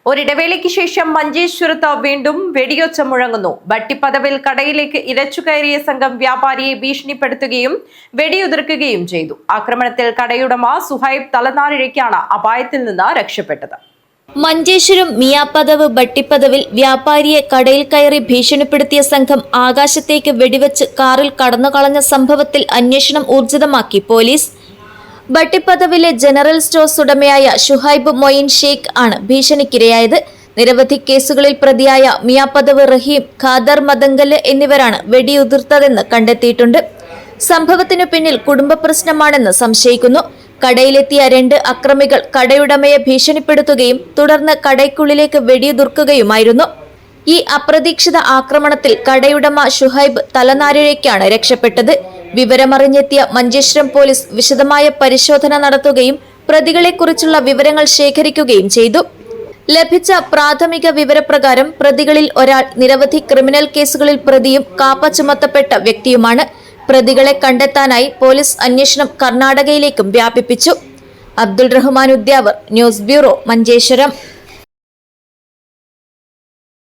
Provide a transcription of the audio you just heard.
ഒരിടവേളയ്ക്ക് ശേഷം മഞ്ചേശ്വരത്ത് വീണ്ടും വെടിയൊച്ച മുഴങ്ങുന്നു. ഭട്ടിപ്പദവിൽ കടയിലേക്ക് ഇരച്ചുകയറിയ സംഘം വ്യാപാരിയെ ഭീഷണിപ്പെടുത്തുകയും വെടിയുതിർക്കുകയും ചെയ്തു. ആക്രമണത്തിൽ കടയുടമ സുഹൈബ് തലനാരിഴയ്ക്കാണ് അപായത്തിൽ നിന്ന് രക്ഷപ്പെട്ടത്. മഞ്ചേശ്വരം മിയാപ്പദവ് ഭട്ടിപ്പദവിൽ വ്യാപാരിയെ കടയിൽ കയറി ഭീഷണിപ്പെടുത്തിയ സംഘം ആകാശത്തേക്ക് വെടിവെച്ച് കാറിൽ കടന്നുകളഞ്ഞ സംഭവത്തിൽ അന്വേഷണം ഊർജിതമാക്കി പോലീസ്. ഭട്ടിപ്പദവിലെ ജനറൽ സ്റ്റോഴ്സ് ഉടമയായ ഷുഹൈബ് മൊയിൻ ഷെയ്ഖ് ആണ് ഭീഷണിക്കിരയായത്. നിരവധി കേസുകളിൽ പ്രതിയായ മിയാപ്പദവ് റഹീം, ഖാദർ മദങ്കല് എന്നിവരാണ് വെടിയുതിർത്തതെന്ന് കണ്ടെത്തിയിട്ടുണ്ട്. സംഭവത്തിനു പിന്നിൽ കുടുംബ പ്രശ്നമാണെന്ന് സംശയിക്കുന്നു. കടയിലെത്തിയ 2 അക്രമികൾ കടയുടമയെ ഭീഷണിപ്പെടുത്തുകയും തുടർന്ന് കടയ്ക്കുള്ളിലേക്ക് വെടിയുതിർക്കുകയുമായിരുന്നു. ഈ അപ്രതീക്ഷിത ആക്രമണത്തിൽ കടയുടമ ഷുഹൈബ് തലനാരിഴയ്ക്കാണ് രക്ഷപ്പെട്ടത്. വിവരമറിഞ്ഞെത്തിയ മഞ്ചേശ്വരം പോലീസ് വിശദമായ പരിശോധന നടത്തുകയും പ്രതികളെക്കുറിച്ചുള്ള വിവരങ്ങൾ ശേഖരിക്കുകയും ചെയ്തു. ലഭിച്ച പ്രാഥമിക വിവരപ്രകാരം പ്രതികളിൽ ഒരാൾ നിരവധി ക്രിമിനൽ കേസുകളിൽ പ്രതിയും കാപ്പ ചുമത്തപ്പെട്ട വ്യക്തിയുമാണ്. പ്രതികളെ കണ്ടെത്താനായി പോലീസ് അന്വേഷണം കർണാടകയിലേക്കും വ്യാപിപ്പിച്ചു. Abdul Rahman Udyavar, news bureau, Manjeshwaram.